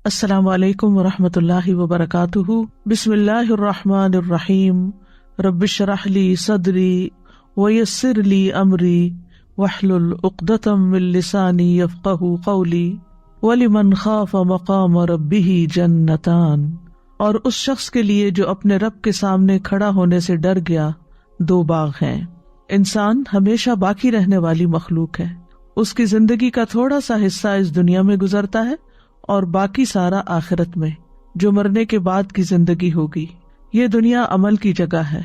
السلام علیکم ورحمۃ اللہ وبرکاتہ۔ بسم اللہ الرحمن الرحیم۔ رب اشرح لی صدری ویسر لی امری واحلل عقدۃ من لسانی یفقہوا قولی ولمن خاف مقام ربہ جنتان۔ اور اس شخص کے لیے جو اپنے رب کے سامنے کھڑا ہونے سے ڈر گیا دو باغ ہیں۔ انسان ہمیشہ باقی رہنے والی مخلوق ہے، اس کی زندگی کا تھوڑا سا حصہ اس دنیا میں گزرتا ہے اور باقی سارا آخرت میں، جو مرنے کے بعد کی زندگی ہوگی۔ یہ دنیا عمل کی جگہ ہے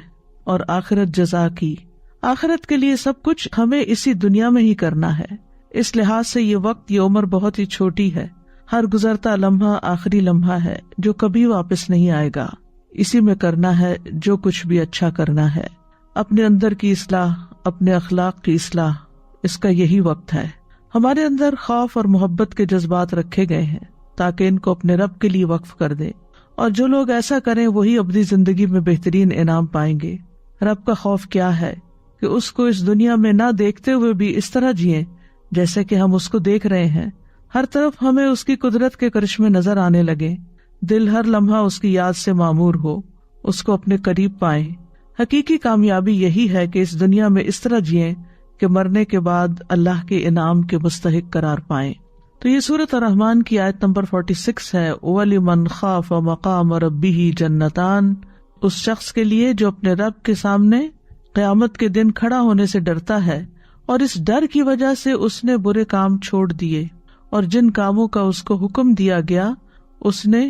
اور آخرت جزا کی۔ آخرت کے لیے سب کچھ ہمیں اسی دنیا میں ہی کرنا ہے۔ اس لحاظ سے یہ وقت، یہ عمر بہت ہی چھوٹی ہے۔ ہر گزرتا لمحہ آخری لمحہ ہے جو کبھی واپس نہیں آئے گا۔ اسی میں کرنا ہے جو کچھ بھی اچھا کرنا ہے۔ اپنے اندر کی اصلاح، اپنے اخلاق کی اصلاح، اس کا یہی وقت ہے۔ ہمارے اندر خوف اور محبت کے جذبات رکھے گئے ہیں تاکہ ان کو اپنے رب کے لیے وقف کر دیں، اور جو لوگ ایسا کریں وہی اپنی زندگی میں بہترین انعام پائیں گے۔ رب کا خوف کیا ہے کہ اس کو اس دنیا میں نہ دیکھتے ہوئے بھی اس طرح جئیں جیسے کہ ہم اس کو دیکھ رہے ہیں۔ ہر طرف ہمیں اس کی قدرت کے کرشمے نظر آنے لگے، دل ہر لمحہ اس کی یاد سے معمور ہو، اس کو اپنے قریب پائیں۔ حقیقی کامیابی یہی ہے کہ اس دنیا میں اس طرح جئیں کہ مرنے کے بعد اللہ کے انعام کے مستحق قرار پائیں۔ تو یہ سورۃ الرحمن کی آیت نمبر 46 ہے۔ وَلِمَنْ خَافَ مَقَامَ رَبِّهِ جَنَّتَانِ۔ اس شخص کے لیے جو اپنے رب کے سامنے قیامت کے دن کھڑا ہونے سے ڈرتا ہے اور اس ڈر کی وجہ سے اس نے برے کام چھوڑ دیے، اور جن کاموں کا اس کو حکم دیا گیا اس نے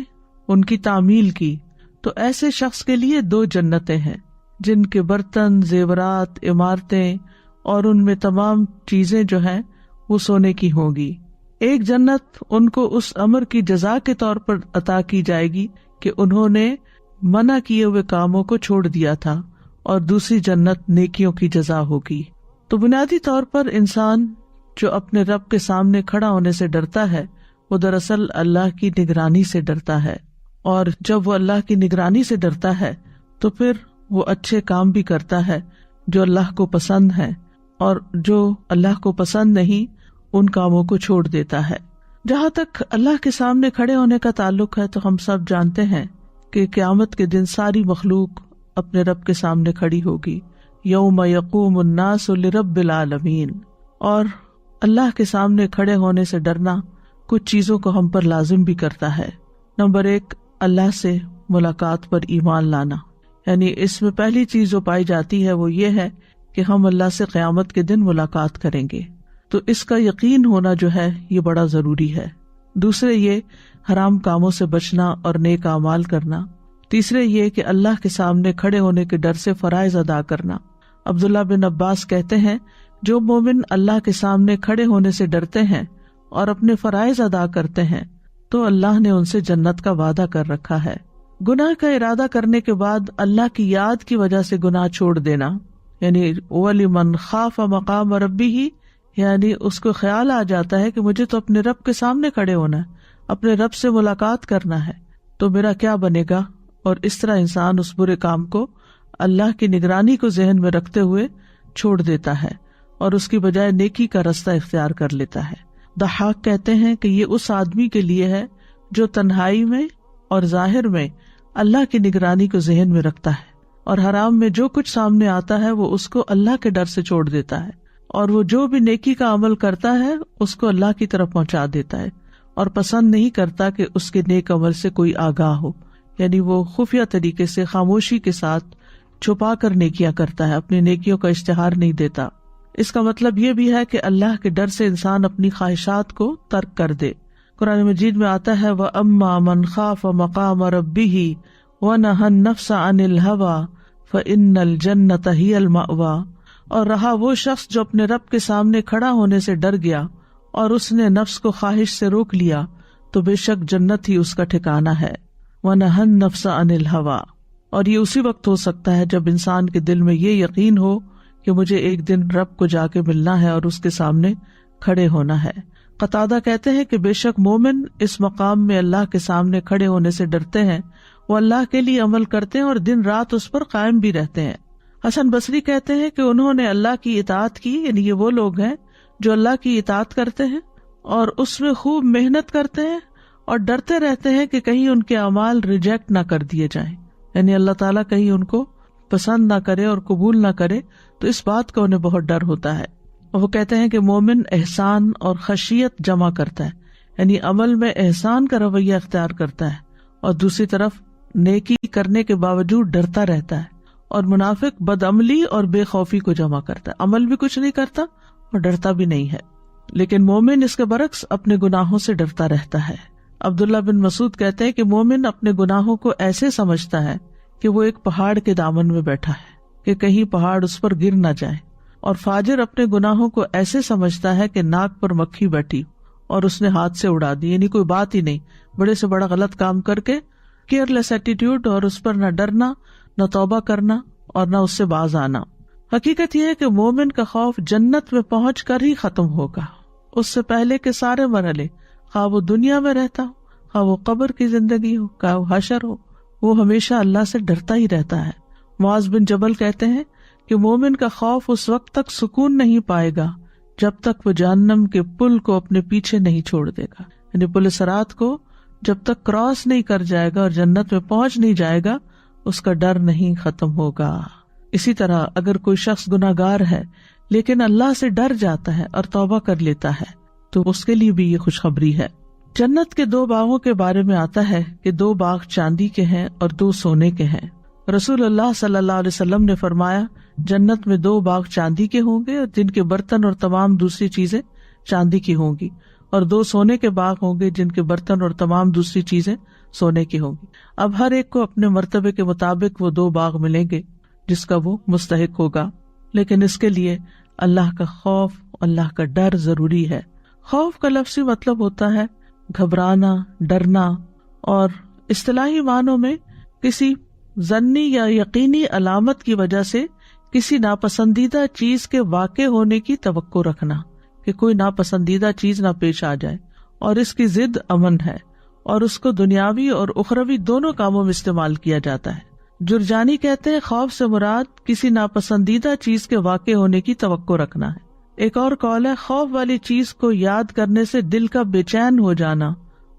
ان کی تعمیل کی، تو ایسے شخص کے لیے دو جنتیں ہیں جن کے برتن، زیورات، عمارتیں اور ان میں تمام چیزیں جو ہیں وہ سونے کی ہوں گی۔ ایک جنت ان کو اس امر کی جزا کے طور پر عطا کی جائے گی کہ انہوں نے منع کیے ہوئے کاموں کو چھوڑ دیا تھا، اور دوسری جنت نیکیوں کی جزا ہوگی۔ تو بنیادی طور پر انسان جو اپنے رب کے سامنے کھڑا ہونے سے ڈرتا ہے وہ دراصل اللہ کی نگرانی سے ڈرتا ہے، اور جب وہ اللہ کی نگرانی سے ڈرتا ہے تو پھر وہ اچھے کام بھی کرتا ہے جو اللہ کو پسند ہے، اور جو اللہ کو پسند نہیں ان کاموں کو چھوڑ دیتا ہے۔ جہاں تک اللہ کے سامنے کھڑے ہونے کا تعلق ہے تو ہم سب جانتے ہیں کہ قیامت کے دن ساری مخلوق اپنے رب کے سامنے کھڑی ہوگی۔ یوم یقوم الناس لرب العالمین۔ اور اللہ کے سامنے کھڑے ہونے سے ڈرنا کچھ چیزوں کو ہم پر لازم بھی کرتا ہے۔ نمبر 1، اللہ سے ملاقات پر ایمان لانا، یعنی اس میں پہلی چیز جو پائی جاتی ہے وہ یہ ہے کہ ہم اللہ سے قیامت کے دن ملاقات کریں گے، تو اس کا یقین ہونا جو ہے یہ بڑا ضروری ہے۔ دوسرے یہ حرام کاموں سے بچنا اور نیک اعمال کرنا۔ تیسرے یہ کہ اللہ کے سامنے کھڑے ہونے کے ڈر سے فرائض ادا کرنا۔ عبداللہ بن عباس کہتے ہیں جو مومن اللہ کے سامنے کھڑے ہونے سے ڈرتے ہیں اور اپنے فرائض ادا کرتے ہیں تو اللہ نے ان سے جنت کا وعدہ کر رکھا ہے۔ گناہ کا ارادہ کرنے کے بعد اللہ کی یاد کی وجہ سے گناہ چھوڑ دینا، یعنی وَلِمَنْ خَافَ مَقَامَ رَبِّهِ، یعنی اس کو خیال آ جاتا ہے کہ مجھے تو اپنے رب کے سامنے کھڑے ہونا ہے، اپنے رب سے ملاقات کرنا ہے، تو میرا کیا بنے گا؟ اور اس طرح انسان اس برے کام کو اللہ کی نگرانی کو ذہن میں رکھتے ہوئے چھوڑ دیتا ہے اور اس کی بجائے نیکی کا رستہ اختیار کر لیتا ہے۔ ضحاک کہتے ہیں کہ یہ اس آدمی کے لیے ہے جو تنہائی میں اور ظاہر میں اللہ کی نگرانی کو ذہن میں رکھتا ہے، اور حرام میں جو کچھ سامنے آتا ہے وہ اس کو اللہ کے ڈر سے چھوڑ دیتا ہے، اور وہ جو بھی نیکی کا عمل کرتا ہے اس کو اللہ کی طرف پہنچا دیتا ہے، اور پسند نہیں کرتا کہ اس کے نیک عمل سے کوئی آگاہ ہو، یعنی وہ خفیہ طریقے سے خاموشی کے ساتھ چھپا کر نیکیاں کرتا ہے، اپنی نیکیوں کا اشتہار نہیں دیتا۔ اس کا مطلب یہ بھی ہے کہ اللہ کے ڈر سے انسان اپنی خواہشات کو ترک کر دے۔ قرآن مجید میں آتا ہے وَأَمَّا مَنْ خَافَ مَقَامَ رَبِّهِ وَنَهَى النَّفْسَ عَنِ الْهَوَى فَإِنَّ الْجَنَّةَ هِيَ الْمَأْوَى۔ اور رہا وہ شخص جو اپنے رب کے سامنے کھڑا ہونے سے ڈر گیا اور اس نے نفس کو خواہش سے روک لیا تو بے شک جنت ہی اس کا ٹھکانہ ہے۔ وَنَهَى النَّفْسَ عَنِ الْهَوَى، اور یہ اسی وقت ہو سکتا ہے جب انسان کے دل میں یہ یقین ہو کہ مجھے ایک دن رب کو جا کے ملنا ہے اور اس کے سامنے کھڑے ہونا ہے۔ قتادہ کہتے ہیں کہ بے شک مومن اس مقام میں اللہ کے سامنے کھڑے ہونے سے ڈرتے ہیں، وہ اللہ کے لیے عمل کرتے ہیں اور دن رات اس پر قائم بھی رہتے ہیں۔ حسن بصری کہتے ہیں کہ انہوں نے اللہ کی اطاعت کی، یعنی یہ وہ لوگ ہیں جو اللہ کی اطاعت کرتے ہیں اور اس میں خوب محنت کرتے ہیں اور ڈرتے رہتے ہیں کہ کہیں ان کے اعمال ریجیکٹ نہ کر دیے جائیں، یعنی اللہ تعالیٰ کہیں ان کو پسند نہ کرے اور قبول نہ کرے، تو اس بات کا انہیں بہت ڈر ہوتا ہے۔ اور وہ کہتے ہیں کہ مومن احسان اور خشیت جمع کرتا ہے، یعنی عمل میں احسان کا رویہ اختیار کرتا ہے اور دوسری طرف نیکی کرنے کے باوجود ڈرتا رہتا ہے، اور منافق بدعملی اور بے خوفی کو جمع کرتا ہے، عمل بھی کچھ نہیں کرتا اور ڈرتا بھی نہیں ہے، لیکن مومن اس کے برعکس اپنے گناہوں سے ڈرتا رہتا ہے۔ عبداللہ بن مسعود کہتے ہیں کہ مومن اپنے گناہوں کو ایسے سمجھتا ہے کہ وہ ایک پہاڑ کے دامن میں بیٹھا ہے کہ کہیں پہاڑ اس پر گر نہ جائے، اور فاجر اپنے گناہوں کو ایسے سمجھتا ہے کہ ناک پر مکھی بیٹھی اور اس نے ہاتھ سے اڑا دی، یعنی کوئی بات ہی نہیں، بڑے سے بڑا غلط کام کر کے کیئرلیس ایٹیٹیوڈ، اور اس پر نہ ڈرنا، نہ توبہ کرنا اور نہ اس سے باز آنا۔ حقیقت یہ ہے کہ مومن کا خوف جنت میں پہنچ کر ہی ختم ہوگا، اس سے پہلے کے سارے مرحلے، خواہ وہ دنیا میں رہتا ہو، خواہ وہ قبر کی زندگی ہو، خواہ وہ حشر ہو، وہ ہمیشہ اللہ سے ڈرتا ہی رہتا ہے۔ معاذ بن جبل کہتے ہیں کہ مومن کا خوف اس وقت تک سکون نہیں پائے گا جب تک وہ جہنم کے پل کو اپنے پیچھے نہیں چھوڑ دے گا، یعنی پل صراط کو جب تک کراس نہیں کر جائے گا اور جنت میں پہنچ نہیں جائے گا، اس کا ڈر نہیں ختم ہوگا۔ اسی طرح اگر کوئی شخص گناہگار ہے لیکن اللہ سے ڈر جاتا ہے اور توبہ کر لیتا ہے تو اس کے لیے بھی یہ خوشخبری ہے۔ جنت کے 2 باغوں کے بارے میں آتا ہے کہ 2 باغ چاندی کے ہیں اور 2 سونے کے ہیں۔ رسول اللہ صلی اللہ علیہ وسلم نے فرمایا، جنت میں 2 باغ چاندی کے ہوں گے اور جن کے برتن اور تمام دوسری چیزیں چاندی کی ہوں گی، اور 2 سونے کے باغ ہوں گے جن کے برتن اور تمام دوسری چیزیں سونے کی ہوں گی۔ اب ہر ایک کو اپنے مرتبے کے مطابق وہ 2 باغ ملیں گے جس کا وہ مستحق ہوگا، لیکن اس کے لیے اللہ کا خوف، اللہ کا ڈر ضروری ہے۔ خوف کا لفظی مطلب ہوتا ہے گھبرانا، ڈرنا، اور اصطلاحی معنوں میں کسی ظنی یا یقینی علامت کی وجہ سے کسی ناپسندیدہ چیز کے واقع ہونے کی توقع رکھنا، کہ کوئی ناپسندیدہ چیز نہ پیش آ جائے، اور اس کی ضد امن ہے، اور اس کو دنیاوی اور اخروی دونوں کاموں میں استعمال کیا جاتا ہے۔ جرجانی کہتے ہیں خوف سے مراد کسی ناپسندیدہ چیز کے واقع ہونے کی توقع رکھنا ہے۔ ایک اور قول ہے خوف والی چیز کو یاد کرنے سے دل کا بے چین ہو جانا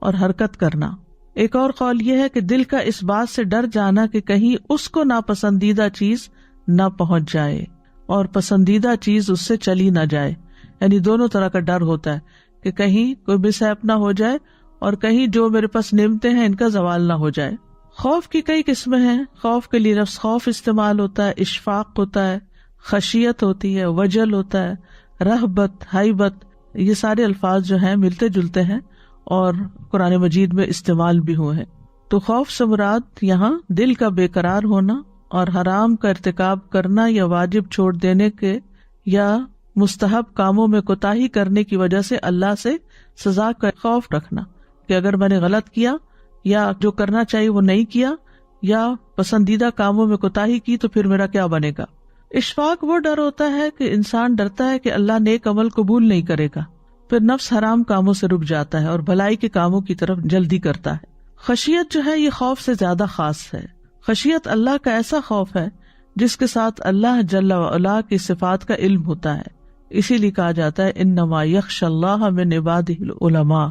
اور حرکت کرنا۔ ایک اور قول یہ ہے کہ دل کا اس بات سے ڈر جانا کہ کہیں اس کو ناپسندیدہ چیز نہ پہنچ جائے اور پسندیدہ چیز اس سے چلی نہ جائے، یعنی دونوں طرح کا ڈر ہوتا ہے کہ کہیں کوئی مس ہیپ نہ ہو جائے اور کہیں جو میرے پاس نعمتیں ہیں ان کا زوال نہ ہو جائے۔ خوف کی کئی قسمیں ہیں۔ خوف کے لیے لفظ خوف استعمال ہوتا ہے، اشفاق ہوتا ہے، خشیت ہوتی ہے، وجل ہوتا ہے، رہبت، ہیبت، یہ سارے الفاظ جو ہیں ملتے جلتے ہیں اور قرآن مجید میں استعمال بھی ہوئے ہیں۔ تو خوف سے مراد یہاں دل کا بے قرار ہونا اور حرام کا ارتکاب کرنا یا واجب چھوڑ دینے کے یا مستحب کاموں میں کوتاہی کرنے کی وجہ سے اللہ سے سزا کا خوف رکھنا، کہ اگر میں نے غلط کیا یا جو کرنا چاہیے وہ نہیں کیا یا پسندیدہ کاموں میں کوتاہی کی تو پھر میرا کیا بنے گا۔ اشفاق وہ ڈر ہوتا ہے کہ انسان ڈرتا ہے کہ اللہ نیک عمل قبول نہیں کرے گا، پھر نفس حرام کاموں سے رک جاتا ہے اور بھلائی کے کاموں کی طرف جلدی کرتا ہے۔ خشیت جو ہے یہ خوف سے زیادہ خاص ہے۔ خشیت اللہ کا ایسا خوف ہے جس کے ساتھ اللہ جل وعلا کی صفات کا علم ہوتا ہے، اسی لیے کہا جاتا ہے انما یخشی اللہ من عبادہ العلماء،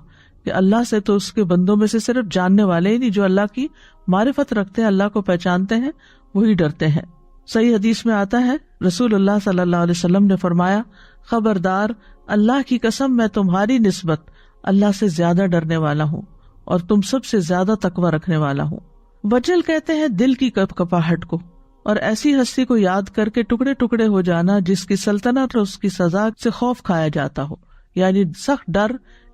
کہ اللہ سے تو اس کے بندوں میں سے صرف جاننے والے ہی نہیں، جو اللہ کی معرفت رکھتے ہیں، اللہ کو پہچانتے ہیں، وہی ڈرتے ہیں۔ صحیح حدیث میں آتا ہے رسول اللہ صلی اللہ علیہ وسلم نے فرمایا، خبردار، اللہ کی قسم میں تمہاری نسبت اللہ سے زیادہ ڈرنے والا ہوں اور تم سب سے زیادہ تقوی رکھنے والا ہوں۔ وجل کہتے ہیں دل کی کپاہٹ کو، اور ایسی ہستی کو یاد کر کے ٹکڑے ٹکڑے ہو جانا جس کی سلطنت اور اس کی سزا سے خوف کھایا جاتا ہو، یعنی سخت ڈر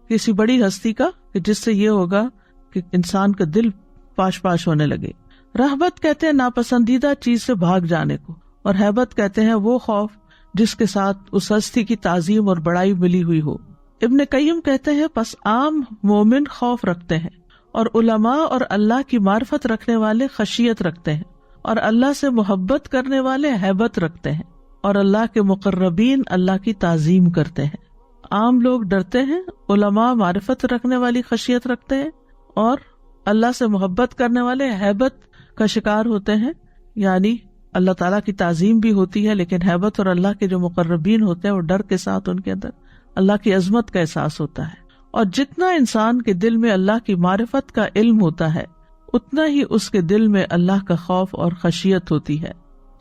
کسی بڑی ہستی کا کہ جس سے یہ ہوگا کہ انسان کا دل پاش پاش ہونے لگے۔ رہبت کہتے ہیں ناپسندیدہ چیز سے بھاگ جانے کو، اور ہیبت کہتے ہیں وہ خوف جس کے ساتھ اس ہستی کی تعظیم اور بڑائی ملی ہوئی ہو۔ ابن قیم کہتے ہیں پس عام مومن خوف رکھتے ہیں، اور علماء اور اللہ کی معرفت رکھنے والے خشیت رکھتے ہیں، اور اللہ سے محبت کرنے والے ہیبت رکھتے ہیں، اور اللہ کے مقربین اللہ کی تعظیم کرتے ہیں۔ عام لوگ ڈرتے ہیں، علماء معرفت رکھنے والی خشیت رکھتے ہیں، اور اللہ سے محبت کرنے والے ہیبت کا شکار ہوتے ہیں، یعنی اللہ تعالیٰ کی تعظیم بھی ہوتی ہے لیکن ہیبت اور اللہ کے جو مقربین ہوتے ہیں وہ ڈر کے ساتھ ان کے اندر اللہ کی عظمت کا احساس ہوتا ہے۔ اور جتنا انسان کے دل میں اللہ کی معرفت کا علم ہوتا ہے اتنا ہی اس کے دل میں اللہ کا خوف اور خشیت ہوتی ہے۔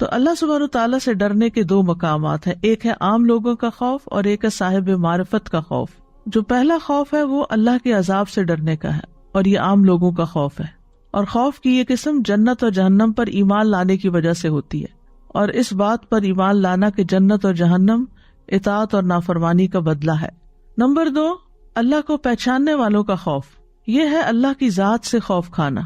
تو اللہ سبحانہ تعالیٰ سے ڈرنے کے دو مقامات ہیں، ایک ہے عام لوگوں کا خوف اور ایک ہے صاحب معرفت کا خوف۔ جو پہلا خوف ہے وہ اللہ کے عذاب سے ڈرنے کا ہے اور یہ عام لوگوں کا خوف ہے، اور خوف کی یہ قسم جنت اور جہنم پر ایمان لانے کی وجہ سے ہوتی ہے، اور اس بات پر ایمان لانا کہ جنت اور جہنم اطاعت اور نافرمانی کا بدلہ ہے۔ نمبر 2، اللہ کو پہچاننے والوں کا خوف، یہ ہے اللہ کی ذات سے خوف کھانا،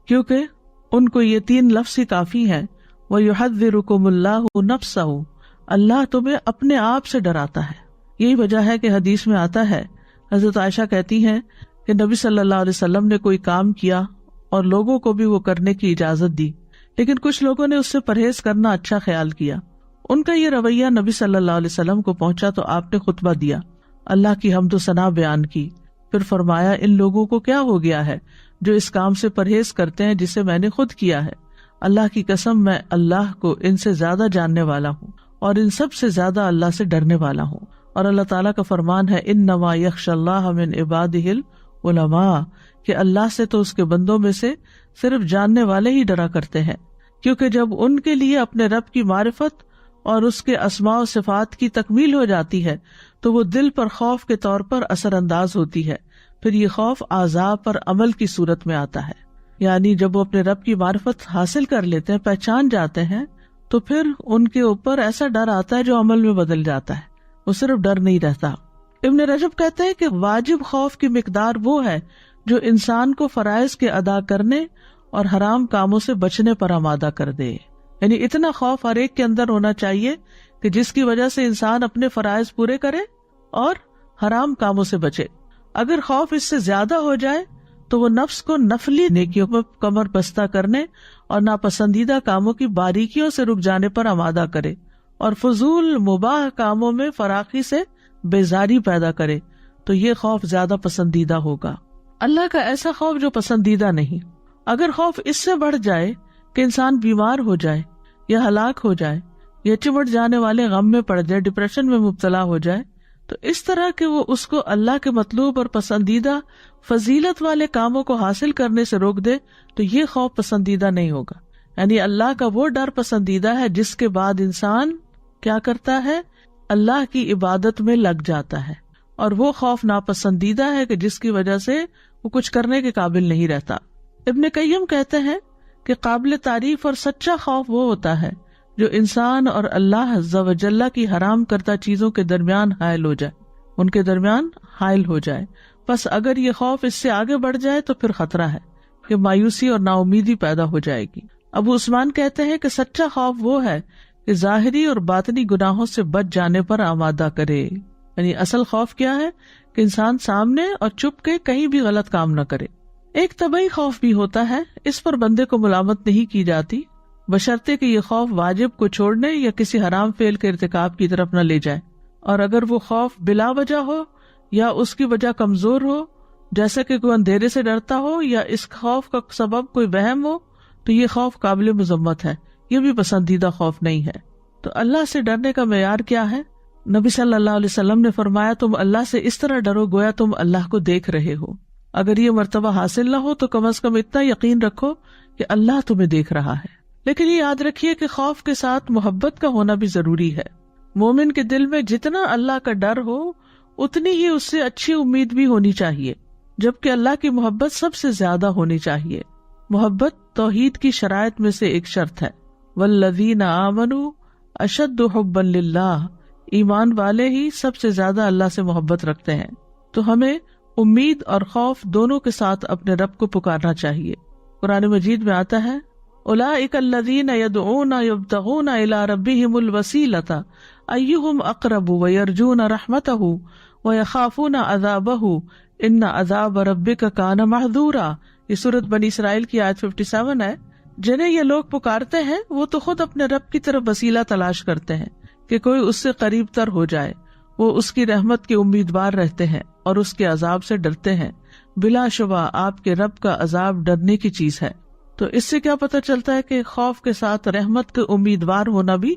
کیونکہ ان کو یہ 3 لفظ ہی کافی ہیں، وَيُحَذِّرُكُمُ اللَّهُ نَفْسَهُ، اللہ تمہیں اپنے آپ سے ڈراتا ہے۔ یہی وجہ ہے کہ حدیث میں آتا ہے، حضرت عائشہ کہتی ہیں کہ نبی صلی اللہ علیہ وسلم نے کوئی کام کیا اور لوگوں کو بھی وہ کرنے کی اجازت دی، لیکن کچھ لوگوں نے اس سے پرہیز کرنا اچھا خیال کیا۔ ان کا یہ رویہ نبی صلی اللہ علیہ وسلم کو پہنچا تو آپ نے خطبہ دیا، اللہ کی حمد و ثنا بیان کی، پھر فرمایا ان لوگوں کو کیا ہو گیا ہے جو اس کام سے پرہیز کرتے ہیں جسے میں نے خود کیا ہے۔ اللہ کی قسم میں اللہ کو ان سے زیادہ جاننے والا ہوں اور ان سب سے زیادہ اللہ سے ڈرنے والا ہوں۔ اور اللہ تعالیٰ کا فرمان ہے انما یخشی اللہ من عبادہ العلماء، کہ اللہ سے تو اس کے بندوں میں سے صرف جاننے والے ہی ڈرا کرتے ہیں، کیونکہ جب ان کے لیے اپنے رب کی معرفت اور اس کے اسماء و صفات کی تکمیل ہو جاتی ہے تو وہ دل پر خوف کے طور پر اثر انداز ہوتی ہے، پھر یہ خوف اعضاء پر عمل کی صورت میں آتا ہے، یعنی جب وہ اپنے رب کی معرفت حاصل کر لیتے ہیں، پہچان جاتے ہیں، تو پھر ان کے اوپر ایسا ڈر آتا ہے جو عمل میں بدل جاتا ہے، وہ صرف ڈر نہیں رہتا۔ ابن رجب کہتے ہیں کہ واجب خوف کی مقدار وہ ہے جو انسان کو فرائض کے ادا کرنے اور حرام کاموں سے بچنے پر آمادہ کر دے، یعنی اتنا خوف ہر ایک کے اندر ہونا چاہیے کہ جس کی وجہ سے انسان اپنے فرائض پورے کرے اور حرام کاموں سے بچے۔ اگر خوف اس سے زیادہ ہو جائے تو وہ نفس کو نفلی نیکیوں میں کمر بستہ کرنے اور ناپسندیدہ کاموں کی باریکیوں سے رک جانے پر آمادہ کرے اور فضول مباح کاموں میں فراخی سے بیزاری پیدا کرے، تو یہ خوف زیادہ پسندیدہ ہوگا۔ اللہ کا ایسا خوف جو پسندیدہ نہیں۔ اگر خوف اس سے بڑھ جائے کہ انسان بیمار ہو جائے یا ہلاک ہو جائے یا چمٹ جانے والے غم میں پڑ جائے، ڈپریشن میں مبتلا ہو جائے، تو اس طرح کہ وہ اس کو اللہ کے مطلوب اور پسندیدہ فضیلت والے کاموں کو حاصل کرنے سے روک دے، تو یہ خوف پسندیدہ نہیں ہوگا۔ یعنی اللہ کا وہ ڈر پسندیدہ ہے جس کے بعد انسان کیا کرتا ہے، اللہ کی عبادت میں لگ جاتا ہے، اور وہ خوف ناپسندیدہ ہے کہ جس کی وجہ سے وہ کچھ کرنے کے قابل نہیں رہتا۔ ابن قیم کہتے ہیں کہ قابل تعریف اور سچا خوف وہ ہوتا ہے جو انسان اور اللہ عز و جل کی حرام کردہ چیزوں کے درمیان حائل ہو جائے، ان کے درمیان حائل ہو جائے۔ بس اگر یہ خوف اس سے آگے بڑھ جائے تو پھر خطرہ ہے کہ مایوسی اور نا امیدی پیدا ہو جائے گی۔ ابو عثمان کہتے ہیں کہ سچا خوف وہ ہے کہ ظاہری اور باطنی گناہوں سے بچ جانے پر آمادہ کرے، یعنی اصل خوف کیا ہے کہ انسان سامنے اور چھپ کے کہیں بھی غلط کام نہ کرے۔ ایک طبعی خوف بھی ہوتا ہے، اس پر بندے کو ملامت نہیں کی جاتی، بشرطے کہ یہ خوف واجب کو چھوڑنے یا کسی حرام فعل کے ارتکاب کی طرف نہ لے جائے، اور اگر وہ خوف بلا وجہ ہو یا اس کی وجہ کمزور ہو، جیسا کہ کوئی اندھیرے سے ڈرتا ہو یا اس خوف کا سبب کوئی وہم ہو، تو یہ خوف قابل مذمت ہے، یہ بھی پسندیدہ خوف نہیں ہے۔ تو اللہ سے ڈرنے کا معیار کیا ہے؟ نبی صلی اللہ علیہ وسلم نے فرمایا تم اللہ سے اس طرح ڈرو گویا تم اللہ کو دیکھ رہے ہو۔ اگر یہ مرتبہ حاصل نہ ہو تو کم از کم اتنا یقین رکھو کہ اللہ تمہیں دیکھ رہا ہے۔ لیکن یہ یاد رکھیے کہ خوف کے ساتھ محبت کا ہونا بھی ضروری ہے۔ مومن کے دل میں جتنا اللہ کا ڈر ہو اتنی ہی اس سے اچھی امید بھی ہونی چاہیے، جبکہ اللہ کی محبت سب سے زیادہ ہونی چاہیے۔ محبت توحید کی شرائط میں سے ایک شرط ہے، والذین آمنوا اشد حبا للہ، ایمان والے ہی سب سے زیادہ اللہ سے محبت رکھتے ہیں۔ تو ہمیں امید اور خوف دونوں کے ساتھ اپنے رب کو پکارنا چاہیے۔ قرآن مجید میں آتا ہے اولئک الذین یدعون یبتغون الی ربہم الوسیلۃ ایہم اقرب ویرجون رحمتہ ویخافون عذابہ ان عذاب ربک کان محذورا۔ یہ سورۃ بنی اسرائیل کی آیت 57 ہے۔ جنہیں یہ لوگ پکارتے ہیں وہ تو خود اپنے رب کی طرف وسیلہ تلاش کرتے ہیں کہ کوئی اس سے قریب تر ہو جائے، وہ اس کی رحمت کے امیدوار رہتے ہیں اور اس کے عذاب سے ڈرتے ہیں۔ بلا شبہ آپ کے رب کا عذاب ڈرنے کی چیز ہے۔ تو اس سے کیا پتہ چلتا ہے کہ خوف کے ساتھ رحمت کے امیدوار ہونا بھی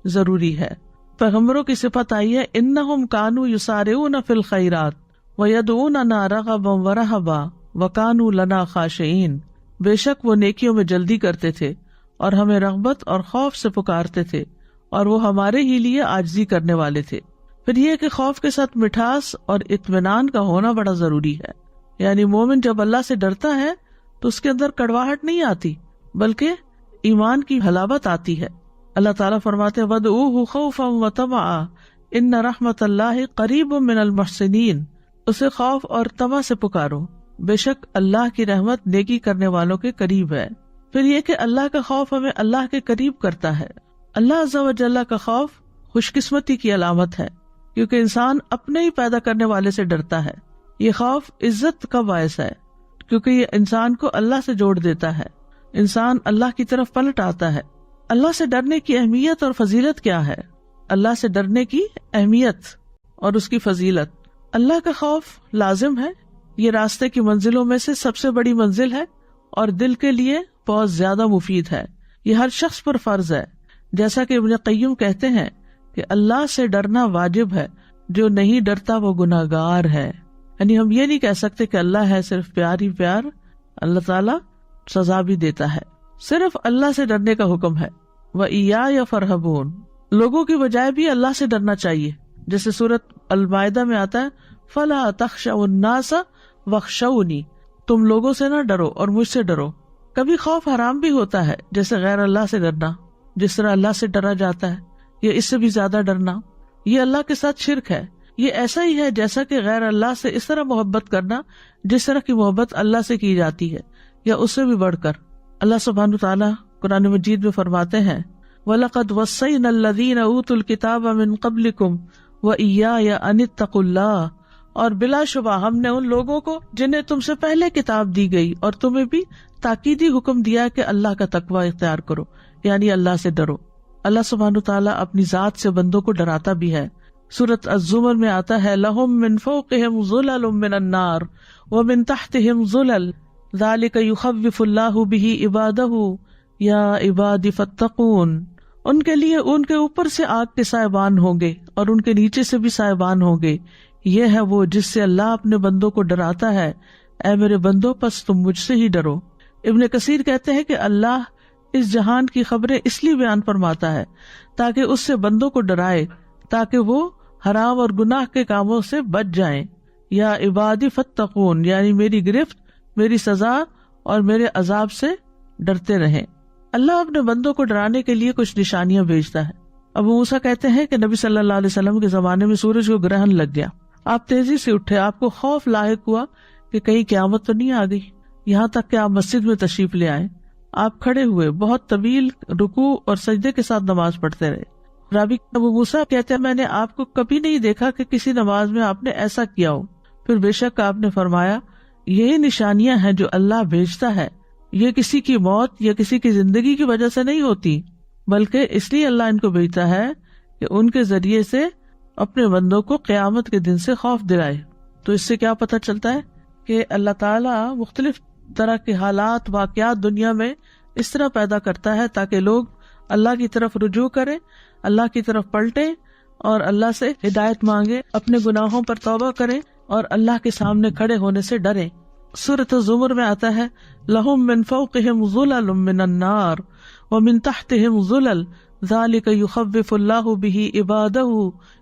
ضروری ہے۔ پیغمبروں کی صفت آئی ہے انہم کانوا یسارعون فی الخیرات وَيَدْعُونَنَا رَغَبًا وَرَهَبًا وَكَانُوا لَنَا خَاشِعِينَ، بے شک وہ نیکیوں میں جلدی کرتے تھے اور ہمیں رغبت اور خوف سے پکارتے تھے اور وہ ہمارے ہی لیے عاجزی کرنے والے تھے۔ پھر یہ کہ خوف کے ساتھ مٹھاس اور اطمینان کا ہونا بڑا ضروری ہے، یعنی مومن جب اللہ سے ڈرتا ہے تو اس کے اندر کڑواہٹ نہیں آتی بلکہ ایمان کی حلاوت آتی ہے۔ اللہ تعالیٰ فرماتے ہیں وَادْعُوهُ خَوْفًا وَطَمَعًا إِنَّ رَحْمَتَ اللَّهِ قَرِيبٌ مِّنَ الْمُحْسِنِينَ، اسے خوف اور طمع سے پکارو، بے شک اللہ کی رحمت نیکی کرنے والوں کے قریب ہے۔ پھر یہ کہ اللہ کا خوف ہمیں اللہ کے قریب کرتا ہے۔ اللہ عز و جل کا خوف خوش قسمتی کی علامت ہے، کیونکہ انسان اپنے ہی پیدا کرنے والے سے ڈرتا ہے۔ یہ خوف عزت کا باعث ہے، کیونکہ یہ انسان کو اللہ سے جوڑ دیتا ہے، انسان اللہ کی طرف پلٹ آتا ہے۔ اللہ سے ڈرنے کی اہمیت اور فضیلت کیا ہے؟ اللہ سے ڈرنے کی اہمیت اور اس کی فضیلت، اللہ کا خوف لازم ہے، یہ راستے کی منزلوں میں سے سب سے بڑی منزل ہے اور دل کے لیے بہت زیادہ مفید ہے۔ یہ ہر شخص پر فرض ہے، جیسا کہ ابن قیم کہتے ہیں کہ اللہ سے ڈرنا واجب ہے، جو نہیں ڈرتا وہ گناہگار ہے۔ یعنی ہم یہ نہیں کہہ سکتے کہ اللہ ہے صرف پیار ہی پیار، اللہ تعالیٰ سزا بھی دیتا ہے۔ صرف اللہ سے ڈرنے کا حکم ہے۔ وَإِيَّايَ فَارْهَبُونَ، لوگوں کی بجائے بھی اللہ سے ڈرنا چاہیے، جیسے سورۃ المائدہ میں آتا ہے فَلَا تَخْشَوُا النَّاسَ وَاخْشَوْنِی، تم لوگوں سے نہ ڈرو اور مجھ سے ڈرو۔ کبھی خوف حرام بھی ہوتا ہے، جیسے غیر اللہ سے ڈرنا، جس طرح اللہ سے ڈرا جاتا ہے یا اس سے بھی زیادہ ڈرنا، یہ اللہ کے ساتھ شرک ہے۔ یہ ایسا ہی ہے جیسا کہ غیر اللہ سے اس طرح محبت کرنا جس طرح کی محبت اللہ سے کی جاتی ہے یا اس سے بھی بڑھ کر۔ اللہ سبحانہ تعالیٰ قرآن مجید میں فرماتے ہیں وَلَقَدْ وَصَّيْنَا الَّذِينَ أُوتُوا الْكِتَابَ مِن قَبْلِكُمْ وَإِيَّايَ أَنِ اتَّقُوا اللَّهَ، اور بلا شبہ ہم نے ان لوگوں کو جنہیں تم سے پہلے کتاب دی گئی اور تمہیں بھی تاکیدی حکم دیا کہ اللہ کا تقوی اختیار کرو، یعنی اللہ سے ڈرو۔ اللہ سبحانہ تعالیٰ اپنی ذات سے بندوں کو ڈراتا بھی ہے۔ سورۃ الزمر میں آتا ہے لَهُم مِّن فَوْقِهِمْ ظُلَلٌ مِّنَ النَّارِ وَمِن تَحْتِهِمْ ظُلَلٌ ذَلِكَ يُخَوِّفُ اللَّهُ بِهِ عِبَادَهُ يَا عِبَادِ فَاتَّقُونِ، ان کے لیے ان کے اوپر سے آگ کے سائبان ہوں گے اور ان کے نیچے سے بھی سائبان ہوں گے، یہ ہے وہ جس سے اللہ اپنے بندوں کو ڈراتا ہے، اے میرے بندوں پس تم مجھ سے ہی ڈرو۔ ابن کثیر کہتے ہیں کہ اللہ اس جہان کی خبریں اس لیے بیان فرماتا ہے تاکہ اس سے بندوں کو ڈرائے، تاکہ وہ حرام اور گناہ کے کاموں سے بچ جائیں۔ یا عبادی فتقون، یعنی میری گرفت، میری سزا اور میرے عذاب سے ڈرتے رہیں۔ اللہ اپنے بندوں کو ڈرانے کے لیے کچھ نشانیاں بھیجتا ہے۔ ابو موسیٰ کہتے ہیں کہ نبی صلی اللہ علیہ وسلم کے زمانے میں سورج کو گرہن لگ گیا، آپ تیزی سے اٹھے، آپ کو خوف لاحق ہوا کہ کہیں قیامت تو نہیں آ گئی، یہاں تک کہ آپ مسجد میں تشریف لے آئے۔ آپ کھڑے ہوئے، بہت طویل رکوع اور سجدے کے ساتھ نماز پڑھتے رہے۔ راوی ابو موسیٰ کہتے ہیں میں نے آپ کو کبھی نہیں دیکھا کہ کسی نماز میں آپ نے ایسا کیا ہو۔ پھر بے شک آپ نے فرمایا یہی نشانیاں ہیں جو اللہ بھیجتا ہے، یہ کسی کی موت یا کسی کی زندگی کی وجہ سے نہیں ہوتی، بلکہ اس لیے اللہ ان کو بھیجتا ہے کہ ان کے ذریعے سے اپنے بندوں کو قیامت کے دن سے خوف دلائے۔ تو اس سے کیا پتہ چلتا ہے کہ اللہ تعالیٰ مختلف طرح کے حالات، واقعات دنیا میں اس طرح پیدا کرتا ہے تاکہ لوگ اللہ کی طرف رجوع کریں، اللہ کی طرف پلٹیں اور اللہ سے ہدایت مانگیں، اپنے گناہوں پر توبہ کریں اور اللہ کے سامنے کھڑے ہونے سے ڈریں۔ سورۃ الزمر میں آتا ہے لَهُم مِّن فَوْقِهِمْ ظُلَلٌ مِّنَ النَّارِ وَمِن تَحْتِهِمْ ظُلَلٌ ذَلِكَ يُخَوِّفُ اللَّهُ بِهِ عِبَادَهُ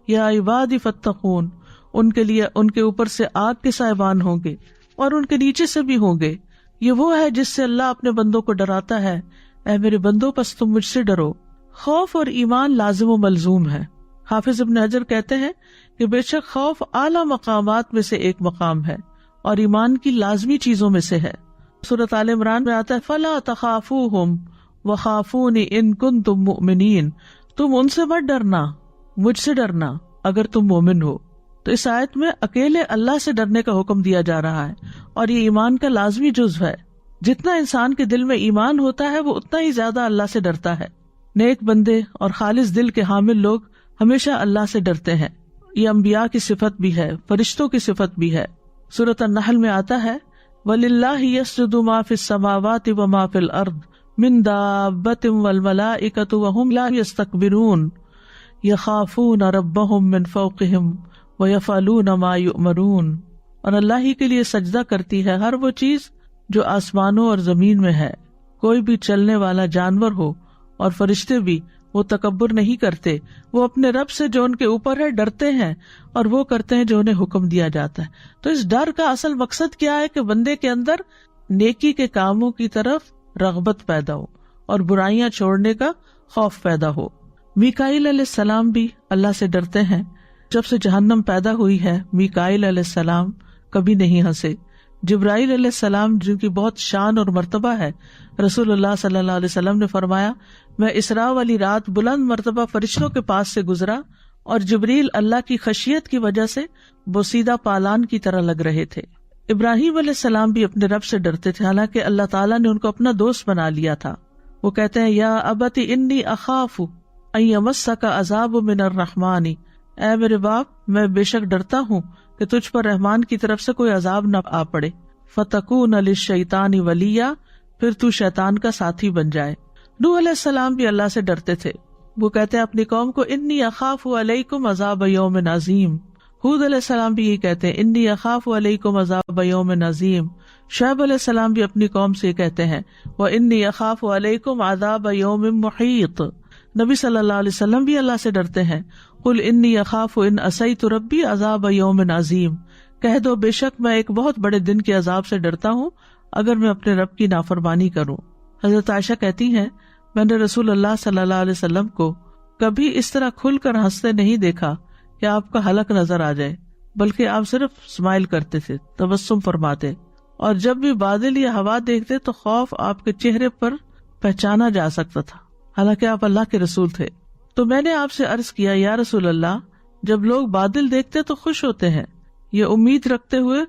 يَا عِبَادِ فَاتَّقُونِ، ان کے لیے ان کے اوپر سے آگ کے سائبان ہوں گے اور ان کے نیچے سے بھی ہوں گے، یہ وہ ہے جس سے اللہ اپنے بندوں کو ڈراتا ہے، اے میرے بندوں پس تم مجھ سے ڈرو۔ خوف اور ایمان لازم و ملزوم ہے۔ حافظ ابن حجر کہتے ہیں کہ بے شک خوف اعلیٰ مقامات میں سے ایک مقام ہے اور ایمان کی لازمی چیزوں میں سے ہے۔ سورۃ آل عمران میں آتا ہے فَلَا تَخَافُوهُمْ وَخَافُونِ إِن كُنتُم مُؤْمِنِينَ، تم ان سے مت ڈرنا، مجھ سے ڈرنا اگر تم مومن ہو۔ تو اس آیت میں اکیلے اللہ سے ڈرنے کا حکم دیا جا رہا ہے اور یہ ایمان کا لازمی جزو ہے۔ جتنا انسان کے دل میں ایمان ہوتا ہے وہ اتنا ہی زیادہ اللہ سے ڈرتا ہے۔ نیک بندے اور خالص دل کے حامل لوگ ہمیشہ اللہ سے ڈرتے ہیں، یہ انبیاء کی صفت بھی ہے، فرشتوں کی صفت بھی ہے۔ سورۃ النحل میں آتا ہے وَلِلَّهِ يَسْجُدُ مَا فِي السَّمَاوَاتِ وَمَا فِي الْأَرْضِ مِن دَابَّةٍ وَالْمَلَائِكَةُ وَهُمْ لَا يَسْتَكْبِرُونَ يَخَافُونَ رَبَّهُم مِّن فَوْقِهِمْ وَيَفْعَلُونَ مَا يُؤْمَرُونَ۔ اور اللہ ہی کے لیے سجدہ کرتی ہے ہر وہ چیز جو آسمانوں اور زمین میں ہے. کوئی بھی چلنے والا جانور ہو اور فرشتے بھی وہ تکبر نہیں کرتے، وہ اپنے رب سے جو ان کے اوپر ہے ڈرتے ہیں اور وہ کرتے ہیں جو انہیں حکم دیا جاتا ہے. تو اس ڈر کا اصل مقصد کیا ہے کہ بندے کے اندر نیکی کے کاموں کی طرف رغبت پیدا ہو اور برائیاں چھوڑنے کا خوف پیدا ہو. میکائیل علیہ السلام بھی اللہ سے ڈرتے ہیں. جب سے جہنم پیدا ہوئی ہے میکائیل علیہ السلام کبھی نہیں ہنسے. جبرائیل علیہ السلام جن کی بہت شان اور مرتبہ ہے، رسول اللہ صلی اللہ علیہ وسلم نے فرمایا میں اسراء والی رات بلند مرتبہ فرشتوں کے پاس سے گزرا اور جبریل اللہ کی خشیت کی وجہ سے بوسیدہ پالان کی طرح لگ رہے تھے. ابراہیم علیہ السلام بھی اپنے رب سے ڈرتے تھے، حالانکہ اللہ تعالیٰ نے ان کو اپنا دوست بنا لیا تھا. وہ کہتے ہیں یا ابت انی اخاف ان یمسک عذاب من الرحمن، اے میرے باپ میں بے شک ڈرتا ہوں کہ تجھ پر رحمان کی طرف سے کوئی عذاب نہ آ پڑے. فتکون للشیطان ولیا، پھر تو شیطان کا ساتھی بن جائے. نوح علیہ السلام بھی اللہ سے ڈرتے تھے. وہ کہتے ہیں اپنی قوم کو انی اخاف علیکم عذاب یوم عظیم. ہود علیہ السلام بھی یہ کہتے ہیں انی اخاف علیکم عذاب یوم عظیم. شعیب علیہ السلام بھی اپنی قوم سے کہتے ہیں وانی اخاف علیکم عذاب یوم محیط. نبی صلی اللہ علیہ وسلم بھی اللہ سے ڈرتے ہیں. قل انی اخاف ان عصیت ربی عذاب یوم عظیم. کہہ دو بے شک میں ایک بہت بڑے دن کے عذاب سے ڈرتا ہوں اگر میں اپنے رب کی نافرمانی کروں. حضرت عائشہ کہتی ہیں میں نے رسول اللہ صلی اللہ علیہ وسلم کو کبھی اس طرح کھل کر ہنستے نہیں دیکھا کہ آپ کا حلق نظر آ جائے، بلکہ آپ صرف اسمائل کرتے تھے، تبسم فرماتے، اور جب بھی بادل یا ہوا دیکھتے تو خوف آپ کے چہرے پر پہچانا جا سکتا تھا، حالانکہ آپ اللہ کے رسول تھے. تو میں نے آپ سے عرض کیا یا رسول اللہ، جب لوگ بادل دیکھتے تو خوش ہوتے ہیں یہ امید رکھتے ہوئے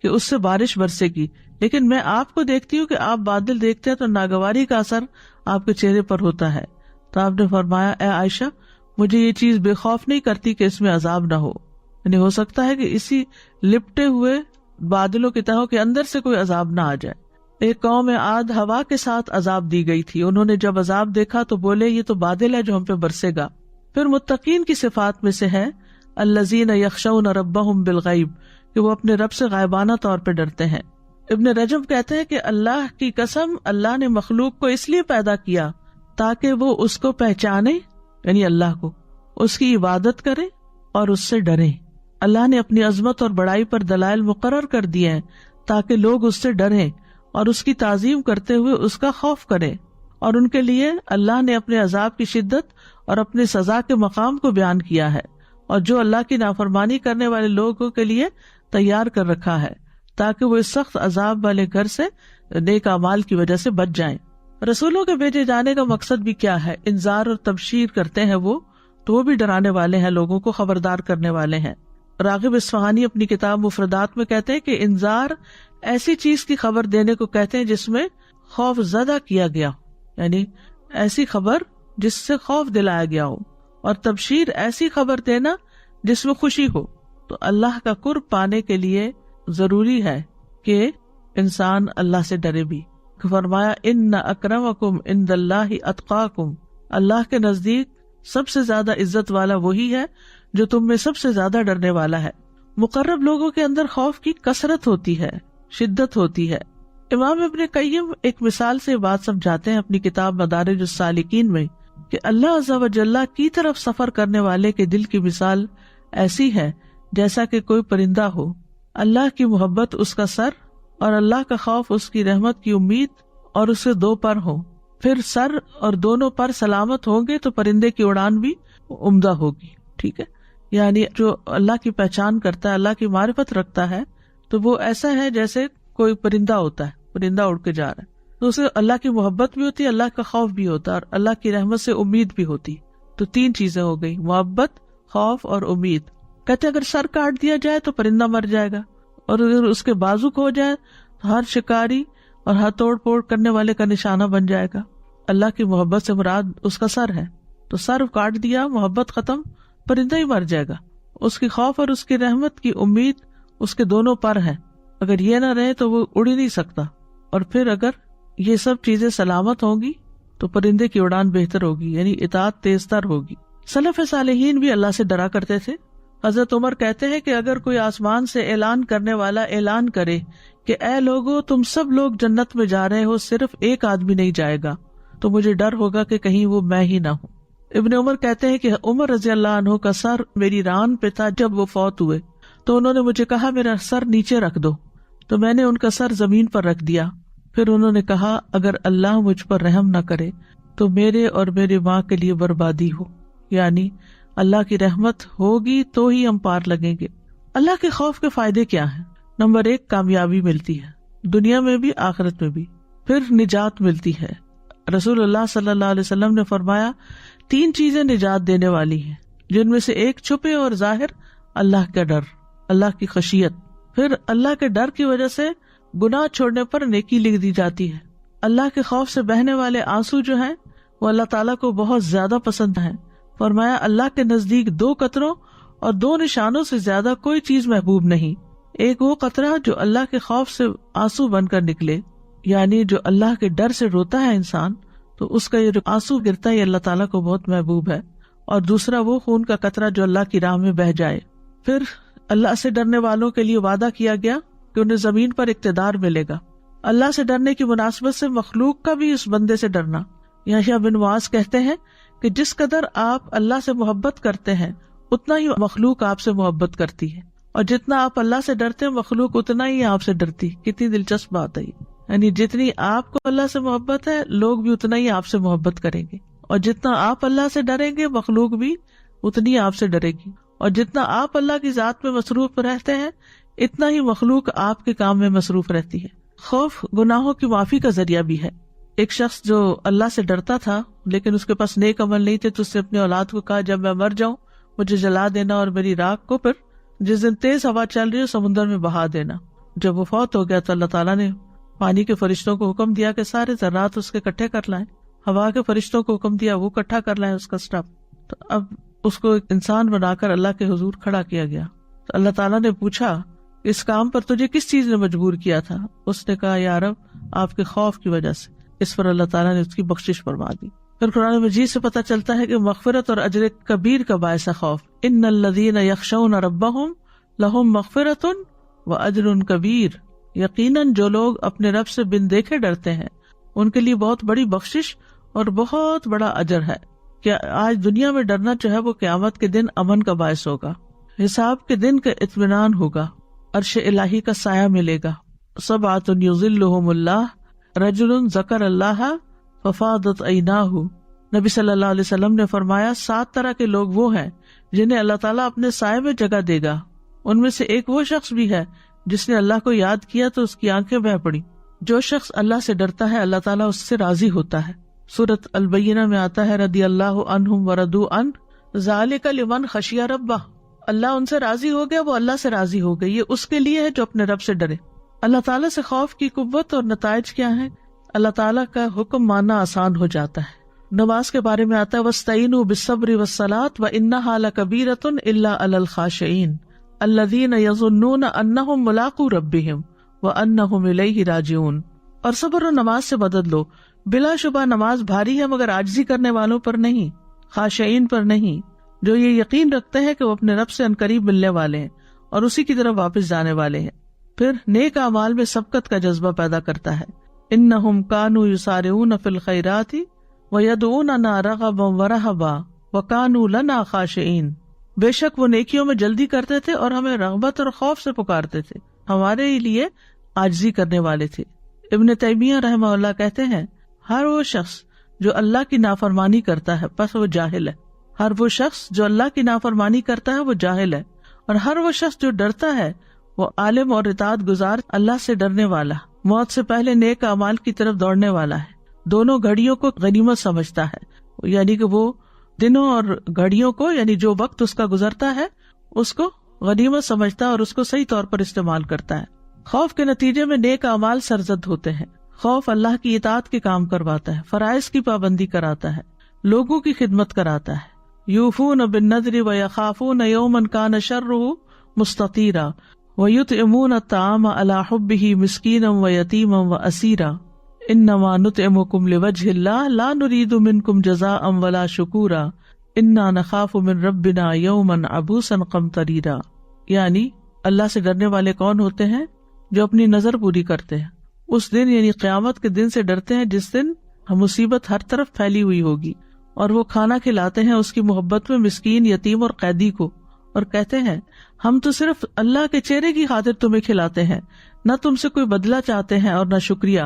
کہ اس سے بارش برسے گی، لیکن میں آپ کو دیکھتی ہوں کہ آپ بادل دیکھتے ہیں تو ناگواری کا اثر آپ کے چہرے پر ہوتا ہے. تو آپ نے فرمایا اے عائشہ مجھے یہ چیز بے خوف نہیں کرتی کہ اس میں عذاب نہ ہو، یعنی ہو سکتا ہے کہ اسی لپٹے ہوئے بادلوں کی تہوں کے اندر سے کوئی عذاب نہ آ جائے. ایک قوم عاد ہوا کے ساتھ عذاب دی گئی تھی، انہوں نے جب عذاب دیکھا تو بولے یہ تو بادل ہے جو ہم پہ برسے گا. پھر متقین کی صفات میں سے ہے الذین یخشون ربہم بالغیب، کہ وہ اپنے رب سے غائبانہ طور پہ ڈرتے ہیں. ابن رجب کہتے ہیں کہ اللہ کی قسم اللہ نے مخلوق کو اس لیے پیدا کیا تاکہ وہ اس کو پہچانے، یعنی اللہ کو، اس کی عبادت کرے اور اس سے ڈرے. اللہ نے اپنی عظمت اور بڑائی پر دلائل مقرر کر دیے ہیں تاکہ لوگ اس سے ڈریں اور اس کی تعظیم کرتے ہوئے اس کا خوف کریں. اور ان کے لیے اللہ نے اپنے عذاب کی شدت اور اپنے سزا کے مقام کو بیان کیا ہے، اور جو اللہ کی نافرمانی کرنے والے لوگوں کے لیے تیار کر رکھا ہے تاکہ وہ اس سخت عذاب والے گھر سے نیک اعمال کی وجہ سے بچ جائیں. رسولوں کے بھیجے جانے کا مقصد بھی کیا ہے؟ انذار اور تبشیر کرتے ہیں وہ، تو وہ بھی ڈرانے والے ہیں، لوگوں کو خبردار کرنے والے ہیں. راغب اصفہانی اپنی کتاب مفردات میں کہتے ہیں کہ انذار ایسی چیز کی خبر دینے کو کہتے ہیں جس میں خوف زدہ کیا گیا، یعنی ایسی خبر جس سے خوف دلایا گیا ہو، اور تبشیر ایسی خبر دینا جس میں خوشی ہو. تو اللہ کا قرب پانے کے لیے ضروری ہے کہ انسان اللہ سے ڈرے بھی. فرمایا ان اکرمکم عند اللہ اتقاکم، اللہ کے نزدیک سب سے زیادہ عزت والا وہی ہے جو تم میں سب سے زیادہ ڈرنے والا ہے. مقرب لوگوں کے اندر خوف کی کثرت ہوتی ہے، شدت ہوتی ہے. امام ابن قیم ایک مثال سے بات سمجھاتے ہیں اپنی کتاب مدارج السالکین میں کہ اللہ عز و جل کی طرف سفر کرنے والے کے دل کی مثال ایسی ہے جیسا کہ کوئی پرندہ ہو. اللہ کی محبت اس کا سر اور اللہ کا خوف اس کی رحمت کی امید، اور اسے دو پر ہوں. پھر سر اور دونوں پر سلامت ہوں گے تو پرندے کی اڑان بھی عمدہ ہوگی. ٹھیک ہے، یعنی جو اللہ کی پہچان کرتا ہے، اللہ کی معرفت رکھتا ہے، تو وہ ایسا ہے جیسے کوئی پرندہ ہوتا ہے، پرندہ اڑ کے جا رہا ہے، تو اسے اللہ کی محبت بھی ہوتی ہے، اللہ کا خوف بھی ہوتا ہے، اور اللہ کی رحمت سے امید بھی ہوتی. تو تین چیزیں ہو گئی، محبت، خوف اور امید. کہتے اگر سر کاٹ دیا جائے تو پرندہ مر جائے گا، اور اگر اس کے بازو کھو جائے تو ہر شکاری اور ہر توڑ پھوڑ کرنے والے کا نشانہ بن جائے گا. اللہ کی محبت سے مراد اس کا سر ہے، تو سر کاٹ دیا، محبت ختم، پرندہ ہی مر جائے گا. اس کی خوف اور اس کی رحمت کی امید اس کے دونوں پر ہے، اگر یہ نہ رہے تو وہ اڑ ہی نہیں سکتا. اور پھر اگر یہ سب چیزیں سلامت ہوں گی تو پرندے کی اڑان بہتر ہوگی، یعنی اطاعت تیز تر ہوگی. سلف صالحین بھی اللہ سے ڈرا کرتے تھے. حضرت عمر کہتے ہیں کہ اگر کوئی آسمان سے اعلان کرنے والا اعلان کرے کہ اے لوگو تم سب لوگ جنت میں جا رہے ہو، صرف ایک آدمی نہیں جائے گا، تو مجھے ڈر ہوگا کہ کہیں وہ میں ہی نہ ہوں۔ ابن عمر کہتے ہیں کہ عمر رضی اللہ عنہ کا سر میری ران پہ تھا جب وہ فوت ہوئے، تو انہوں نے مجھے کہا میرا سر نیچے رکھ دو، تو میں نے ان کا سر زمین پر رکھ دیا۔ پھر انہوں نے کہا اگر اللہ مجھ پر رحم نہ کرے تو میرے اور میرے ماں کے لیے بربادی ہو، یعنی اللہ کی رحمت ہوگی تو ہی ہم پار لگیں گے۔ اللہ کے خوف کے فائدے کیا ہیں؟ نمبر 1، کامیابی ملتی ہے، دنیا میں بھی آخرت میں بھی۔ پھر نجات ملتی ہے۔ رسول اللہ صلی اللہ علیہ وسلم نے فرمایا 3 چیزیں نجات دینے والی ہیں، جن میں سے ایک چھپے اور ظاہر اللہ کا ڈر، اللہ کی خشیت۔ پھر اللہ کے ڈر کی وجہ سے گناہ چھوڑنے پر نیکی لکھ دی جاتی ہے۔ اللہ کے خوف سے بہنے والے آنسو جو ہیں وہ اللہ تعالیٰ کو بہت زیادہ پسند ہیں۔ فرمایا اللہ کے نزدیک 2 قطروں اور 2 نشانوں سے زیادہ کوئی چیز محبوب نہیں۔ ایک وہ قطرہ جو اللہ کے خوف سے آنسو بن کر نکلے، یعنی جو اللہ کے ڈر سے روتا ہے انسان، تو اس کا یہ آنسو گرتا ہے اللہ تعالیٰ کو بہت محبوب ہے۔ اور دوسرا وہ خون کا قطرہ جو اللہ کی راہ میں بہہ جائے۔ پھر اللہ سے ڈرنے والوں کے لیے وعدہ کیا گیا کہ انہیں زمین پر اقتدار ملے گا۔ اللہ سے ڈرنے کی مناسبت سے مخلوق کا بھی اس بندے سے ڈرنا۔ یحییٰ بن معاذ کہتے ہیں کہ جس قدر آپ اللہ سے محبت کرتے ہیں اتنا ہی مخلوق آپ سے محبت کرتی ہے، اور جتنا آپ اللہ سے ڈرتے ہیں مخلوق اتنا ہی آپ سے ڈرتی۔ کتنی دلچسپ بات ہے یہ، یعنی جتنی آپ کو اللہ سے محبت ہے لوگ بھی اتنا ہی آپ سے محبت کریں گے، اور جتنا آپ اللہ سے ڈریں گے مخلوق بھی اتنی آپ سے ڈرے گی، اور جتنا آپ اللہ کی ذات میں مصروف رہتے ہیں اتنا ہی مخلوق آپ کے کام میں مصروف رہتی ہے۔ خوف گناہوں کی معافی کا ذریعہ بھی ہے۔ ایک شخص جو اللہ سے ڈرتا تھا لیکن اس کے پاس نیک عمل نہیں تھے، تو اس نے اپنی اولاد کو کہا جب میں مر جاؤں مجھے جلا دینا اور میری راکھ کو پھر جس دن تیز ہوا چل رہی ہے سمندر میں بہا دینا۔ جب وہ فوت ہو گیا تو اللہ تعالیٰ نے پانی کے فرشتوں کو حکم دیا کہ سارے ذرات اس کے اکٹھے کر لائیں، ہوا کے فرشتوں کو حکم دیا وہ اکٹھا کر لائیں اس کا اسٹف۔ تو اب اس کو ایک انسان بنا کر اللہ کے حضور کھڑا کیا گیا۔ تو اللہ تعالیٰ نے پوچھا اس کام پر تجھے کس چیز نے مجبور کیا تھا؟ اس نے کہا یا رب آپ کے خوف کی وجہ سے۔ اس پر اللہ تعالیٰ نے اس کی بخشش فرما دی۔ پھر قرآن مجید سے پتہ چلتا ہے کہ مغفرت اور اجر کبیر کا باعث خوف۔ ان الذین یخشون ربہم لہم مغفرۃ و اجر کبیر، یقیناً جو لوگ اپنے رب سے بن دیکھے ڈرتے ہیں ان کے لیے بہت بڑی بخشش اور بہت بڑا اجر ہے۔ کہ آج دنیا میں ڈرنا جو ہے وہ قیامت کے دن امن کا باعث ہوگا، حساب کے دن کا اطمینان ہوگا، عرش الہی کا سایہ ملے گا۔ سبعۃ یظلھم اللہ رجل ذکر اللہ ففاضت عیناہ، نبی صلی اللہ علیہ وسلم نے فرمایا 7 طرح کے لوگ وہ ہیں جنہیں اللہ تعالیٰ اپنے سائے میں جگہ دے گا۔ ان میں سے ایک وہ شخص بھی ہے جس نے اللہ کو یاد کیا تو اس کی آنکھیں بہہ پڑی۔ جو شخص اللہ سے ڈرتا ہے اللہ تعالیٰ اس سے راضی ہوتا ہے۔ سورۃ البینہ میں آتا ہے رضی اللہ عنہم ورضوا عنہ ذالک لمن خشی ربہ، اللہ ان سے راضی ہو گیا وہ اللہ سے راضی ہو گئی۔ یہ اس کے لیے ہے جو اپنے رب سے ڈرے۔ اللہ تعالیٰ سے خوف کی قوت اور نتائج کیا ہیں؟ اللہ تعالیٰ کا حکم ماننا آسان ہو جاتا ہے۔ نماز کے بارے میں آتا ہے وَاسْتَعِینُوا بِالصَّبْرِ وَالصَّلَاةِ وَإِنَّهَا لَكَبِیرَةٌ إِلَّا عَلَى الْخَاشِعِينَ الَّذِینَ يَظُنُّونَ أَنَّهُمْ مُلَاقُو رَبِّهِمْ وَأَنَّهُمْ إِلَیْهِ رَاجِعُونَ۔ اور صبر و نماز سے مدد لو، بلا شبہ نماز بھاری ہے مگر عاجزی کرنے والوں پر نہیں، خاشعین پر نہیں، جو یہ یقین رکھتے ہیں کہ وہ اپنے رب سے عنقریب ملنے والے ہیں اور اسی کی طرف واپس جانے والے ہیں۔ پھر نیک اعمال میں سبقت کا جذبہ پیدا کرتا ہے۔ انہم کانوا یسارعون فی الخیرات ویدعوننا رغبا ورہبا وکانوا لنا خاشعین، بے شک وہ نیکیوں میں جلدی کرتے تھے اور ہمیں رغبت اور خوف سے پکارتے تھے، ہمارے لیے عاجزی کرنے والے تھے۔ ابن تیمیہ رحمہ اللہ کہتے ہیں ہر وہ شخص جو اللہ کی نافرمانی کرتا ہے پس وہ جاہل ہے۔ ہر وہ شخص جو اللہ کی نافرمانی کرتا ہے وہ جاہل ہے، اور ہر وہ شخص جو ڈرتا ہے وہ عالم اور اطاعت گزار اللہ سے ڈرنے والا، موت سے پہلے نیک اعمال کی طرف دوڑنے والا ہے۔ دونوں گھڑیوں کو غنیمت سمجھتا ہے، یعنی کہ وہ دنوں اور گھڑیوں کو، یعنی جو وقت اس کا گزرتا ہے اس کو غنیمت سمجھتا ہے اور اس کو صحیح طور پر استعمال کرتا ہے۔ خوف کے نتیجے میں نیک اعمال سرزد ہوتے ہیں۔ خوف اللہ کی اطاعت کے کام کرواتا ہے، فرائض کی پابندی کراتا ہے، لوگوں کی خدمت کراتا ہے۔ یوفون بالنذر ویخافون یوما کان شرہ مستطیرا ویطعمون الطعام علی حبہ مسکینا ویتیما واسیرا انما نطعمکم لوجہ اللہ لا نرید منکم جزاء ولا شکورا انا نخاف من ربنا یوما عبوسا قمطریرا، یعنی اللہ سے ڈرنے والے کون ہوتے ہیں؟ جو اپنی نظر پوری کرتے ہیں، اس دن یعنی قیامت کے دن سے ڈرتے ہیں جس دن مصیبت ہر طرف پھیلی ہوئی ہوگی، اور وہ کھانا کھلاتے ہیں اس کی محبت میں مسکین، یتیم اور قیدی کو، اور کہتے ہیں ہم تو صرف اللہ کے چہرے کی خاطر تمہیں کھلاتے ہیں، نہ تم سے کوئی بدلہ چاہتے ہیں اور نہ شکریہ۔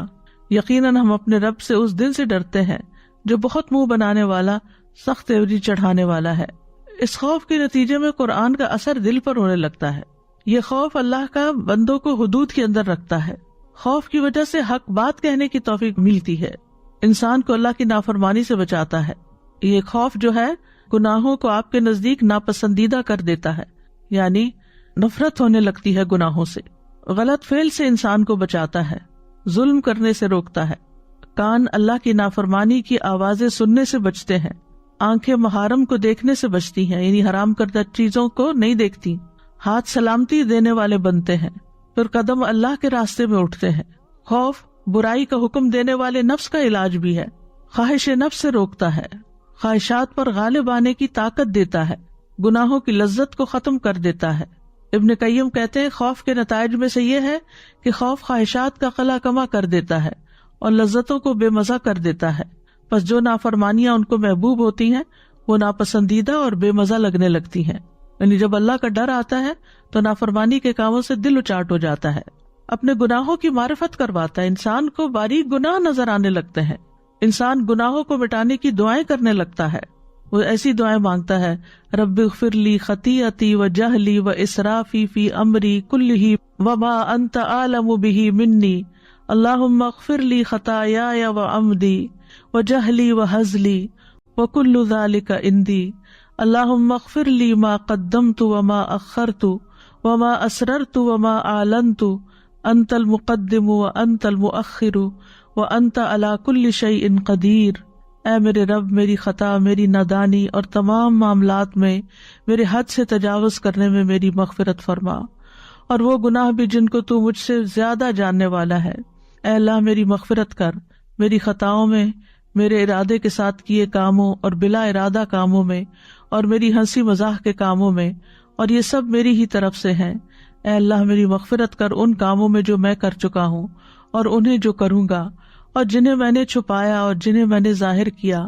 یقیناً ہم اپنے رب سے اس دن سے ڈرتے ہیں جو بہت منہ بنانے والا، سخت تیوری چڑھانے والا ہے۔ اس خوف کے نتیجے میں قرآن کا اثر دل پر ہونے لگتا ہے۔ یہ خوف اللہ کا بندوں کو حدود کے اندر رکھتا ہے۔ خوف کی وجہ سے حق بات کہنے کی توفیق ملتی ہے، انسان کو اللہ کی نافرمانی سے بچاتا ہے۔ یہ خوف جو ہے گناہوں کو آپ کے نزدیک ناپسندیدہ کر دیتا ہے، یعنی نفرت ہونے لگتی ہے گناہوں سے۔ غلط فعل سے انسان کو بچاتا ہے، ظلم کرنے سے روکتا ہے۔ کان اللہ کی نافرمانی کی آوازیں سننے سے بچتے ہیں، آنکھیں محارم کو دیکھنے سے بچتی ہیں، یعنی حرام کردہ چیزوں کو نہیں دیکھتی۔ ہاتھ سلامتی دینے والے بنتے ہیں، پھر قدم اللہ کے راستے میں اٹھتے ہیں۔ خوف برائی کا حکم دینے والے نفس کا علاج بھی ہے، خواہش نفس سے روکتا ہے، خواہشات پر غالب آنے کی طاقت دیتا ہے، گناہوں کی لذت کو ختم کر دیتا ہے۔ ابن قیم کہتے ہیں خوف کے نتائج میں سے یہ ہے کہ خوف خواہشات کا قلع کما کر دیتا ہے اور لذتوں کو بے مزہ کر دیتا ہے، پس جو نافرمانیاں ان کو محبوب ہوتی ہیں وہ ناپسندیدہ اور بے مزہ لگنے لگتی ہیں۔ یعنی جب اللہ کا ڈر آتا ہے تو نافرمانی کے کاموں سے دل اچاٹ ہو جاتا ہے۔ اپنے گناہوں کی معرفت کرواتا ہے، انسان کو باریک گناہ نظر آنے لگتے ہیں، انسان گناہوں کو مٹانے کی دعائیں کرنے لگتا ہے۔ وہ ایسی دعائیں مانگتا ہے، رب اغفر لی خطیئتی و جہلی و اسرافی فی امری کلہ وما انت اعلم بہ منی، اللہم اغفر لی خطایای و عمدی و جہلی و ہزلی و کل ذالک عندی، اللہم اغفر لی ما قدمت وما اخرت وما اسررت وما اعلنت، انت المقدم وانت المؤخر وانت علی کل شیء قدیر۔ اے میرے رب، میری خطا، میری نادانی اور تمام معاملات میں میرے حد سے تجاوز کرنے میں میری مغفرت فرما، اور وہ گناہ بھی جن کو تو مجھ سے زیادہ جاننے والا ہے۔ اے اللہ میری مغفرت کر، میری خطاؤں میں، میرے ارادے کے ساتھ کیے کاموں اور بلا ارادہ کاموں میں، اور میری ہنسی مزاح کے کاموں میں، اور یہ سب میری ہی طرف سے ہیں۔ اے اللہ میری مغفرت کر ان کاموں میں جو میں کر چکا ہوں اور انہیں جو کروں گا، اور جنہیں میں نے چھپایا اور جنہیں میں نے ظاہر کیا۔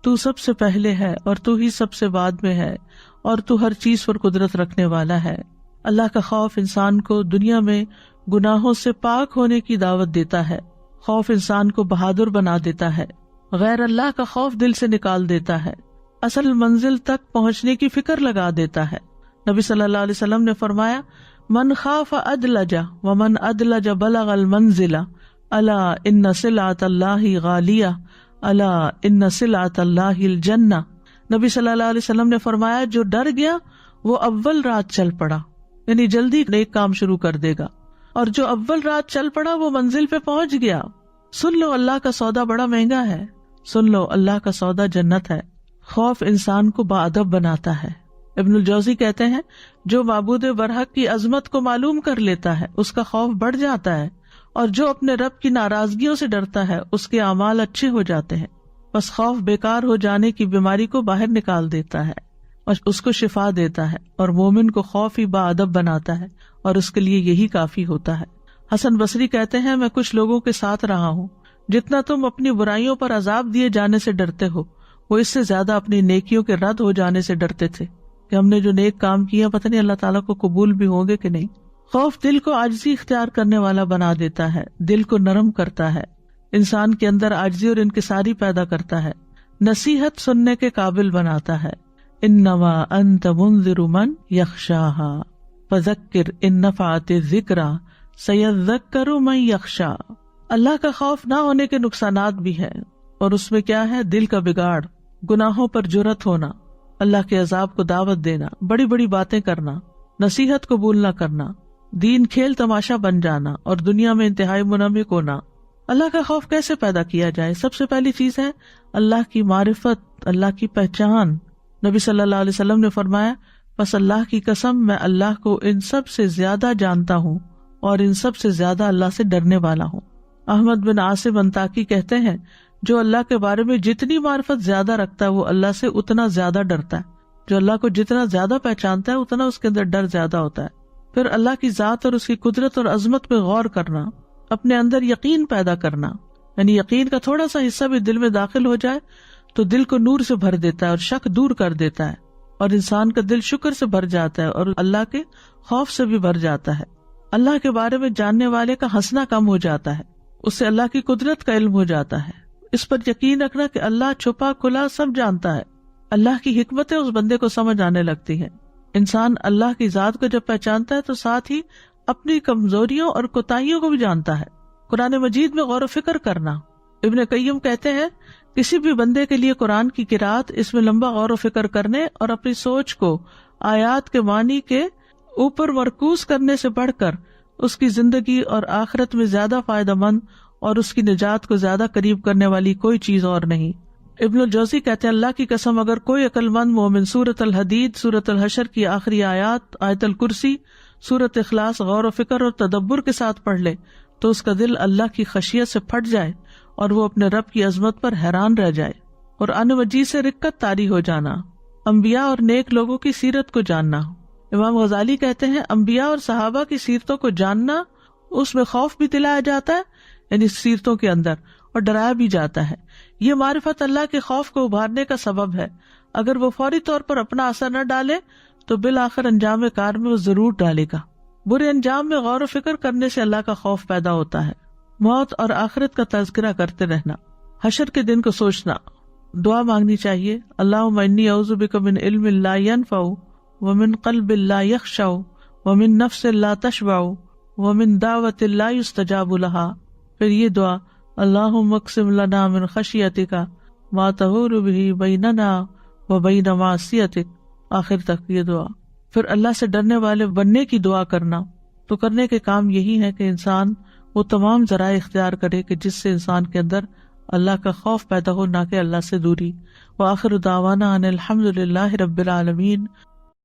تو سب سے پہلے ہے اور تو ہی سب سے بعد میں ہے، اور تو ہر چیز پر قدرت رکھنے والا ہے۔ اللہ کا خوف انسان کو دنیا میں گناہوں سے پاک ہونے کی دعوت دیتا ہے۔ خوف انسان کو بہادر بنا دیتا ہے، غیر اللہ کا خوف دل سے نکال دیتا ہے، اصل منزل تک پہنچنے کی فکر لگا دیتا ہے۔ نبی صلی اللہ علیہ وسلم نے فرمایا، من خاف ادلج ومن ادلج بلغ المنزل، الا ان سلعۃ اللہ غالیہ، الا ان سلعۃ اللہ الجنہ۔ نبی صلی اللہ علیہ وسلم نے فرمایا، جو ڈر گیا وہ اول رات چل پڑا، یعنی جلدی نیک کام شروع کر دے گا، اور جو اول رات چل پڑا وہ منزل پہ پہنچ گیا۔ سن لو اللہ کا سودا بڑا مہنگا ہے، سن لو اللہ کا سودا جنت ہے۔ خوف انسان کو باادب بناتا ہے۔ ابن الجوزی کہتے ہیں، جو معبود برحق کی عظمت کو معلوم کر لیتا ہے اس کا خوف بڑھ جاتا ہے، اور جو اپنے رب کی ناراضگیوں سے ڈرتا ہے اس کے اعمال اچھے ہو جاتے ہیں۔ بس خوف بیکار ہو جانے کی بیماری کو باہر نکال دیتا ہے اور اس کو شفا دیتا ہے، اور مومن کو خوف ہی باادب بناتا ہے، اور اس کے لیے یہی کافی ہوتا ہے۔ حسن بصری کہتے ہیں، میں کچھ لوگوں کے ساتھ رہا ہوں، جتنا تم اپنی برائیوں پر عذاب دیے جانے سے ڈرتے ہو، وہ اس سے زیادہ اپنی نیکیوں کے رد ہو جانے سے ڈرتے تھے، کہ ہم نے جو نیک کام کیا پتہ نہیں اللہ تعالیٰ کو قبول بھی ہوں گے کہ نہیں۔ خوف دل کو عاجزی اختیار کرنے والا بنا دیتا ہے، دل کو نرم کرتا ہے، انسان کے اندر عاجزی اور انکساری پیدا کرتا ہے، نصیحت سننے کے قابل بناتا ہے۔ انما انت منذر من یخشاہا فذکر ان نفعت الذکری سیذکر من یخشا۔ اللہ کا خوف نہ ہونے کے نقصانات بھی ہیں، اور اس میں کیا ہے؟ دل کا بگاڑ، گناہوں پر جرأت ہونا، اللہ کے عذاب کو دعوت دینا، بڑی بڑی باتیں کرنا، نصیحت قبول نہ کرنا، دین کھیل تماشا بن جانا، اور دنیا میں انتہائی منہمک ہونا۔ اللہ کا خوف کیسے پیدا کیا جائے؟ سب سے پہلی چیز ہے اللہ کی معرفت، اللہ کی پہچان۔ نبی صلی اللہ علیہ وسلم نے فرمایا، پس اللہ کی قسم میں اللہ کو ان سب سے زیادہ جانتا ہوں اور ان سب سے زیادہ اللہ سے ڈرنے والا ہوں۔ احمد بن عاصم انطاکی کہتے ہیں، جو اللہ کے بارے میں جتنی معرفت زیادہ رکھتا ہے وہ اللہ سے اتنا زیادہ ڈرتا ہے. جو اللہ کو جتنا زیادہ پہچانتا ہے اتنا اس کے اندر ڈر زیادہ ہوتا ہے. پھر اللہ کی ذات اور اس کی قدرت اور عظمت پہ غور کرنا، اپنے اندر یقین پیدا کرنا، یعنی یقین کا تھوڑا سا حصہ بھی دل میں داخل ہو جائے تو دل کو نور سے بھر دیتا ہے اور شک دور کر دیتا ہے، اور انسان کا دل شکر سے بھر جاتا ہے اور اللہ کے خوف سے بھی بھر جاتا ہے. اللہ کے بارے میں جاننے والے کا ہنسنا کم ہو جاتا ہے، اس سے اللہ کی قدرت کا علم ہو جاتا ہے. اس پر یقین رکھنا کہ اللہ چھپا کھلا سب جانتا ہے. اللہ کی حکمتیں اس بندے کو سمجھ آنے لگتی ہیں. انسان اللہ کی ذات کو جب پہچانتا ہے تو ساتھ ہی اپنی کمزوریوں اور کوتاہیوں کو بھی جانتا ہے. قرآن مجید میں غور و فکر کرنا. ابن قیم کہتے ہیں کسی بھی بندے کے لیے قرآن کی قرات اس میں لمبا غور و فکر کرنے اور اپنی سوچ کو آیات کے معنی کے اوپر مرکوز کرنے سے بڑھ کر اس کی زندگی اور آخرت میں زیادہ فائدہ مند اور اس کی نجات کو زیادہ قریب کرنے والی کوئی چیز اور نہیں. ابن الجوزی کہتے ہیں اللہ کی قسم اگر کوئی عقل مند مومن سورۃ الحدید، سورۃ الحشر کی آخری آیات، آیت الکرسی، سورۃ اخلاص غور و فکر اور تدبر کے ساتھ پڑھ لے تو اس کا دل اللہ کی خشیت سے پھٹ جائے اور وہ اپنے رب کی عظمت پر حیران رہ جائے. قرآن مجید سے رقت طاری ہو جانا، انبیاء اور نیک لوگوں کی سیرت کو جاننا. امام غزالی کہتے ہیں انبیاء اور صحابہ کی سیرتوں کو جاننا، اس میں خوف بھی دلایا جاتا ہے یعنی سیرتوں کے اندر، اور ڈرایا بھی جاتا ہے. یہ معرفت اللہ کے خوف کو ابھارنے کا سبب ہے. اگر وہ فوری طور پر اپنا اثر نہ ڈالے تو بالآخر انجام کار میں وہ ضرور ڈالے گا. برے انجام میں غور و فکر کرنے سے اللہ کا خوف پیدا ہوتا ہے. موت اور آخرت کا تذکرہ کرتے رہنا، حشر کے دن کو سوچنا، دعا مانگنی چاہیے. اللہم انی اعوذ بک من علم لا ینفع ومن قلب لا یخشع ومن نفس لا تشبع ومن دعوت لا یستجاب لها. پھر یہ دعا اللہم اقسم لنا من خشیتک ما تحول به بیننا وبین معصیتک، آخر تک یہ دعا. پھر اللہ سے ڈرنے والے بننے کی دعا کرنا. تو کرنے کے کام یہی ہے کہ انسان وہ تمام ذرائع اختیار کرے کہ جس سے انسان کے اندر اللہ کا خوف پیدا ہو، نہ کہ اللہ سے دوری. وآخر دعوانا ان الحمد للہ رب العالمین.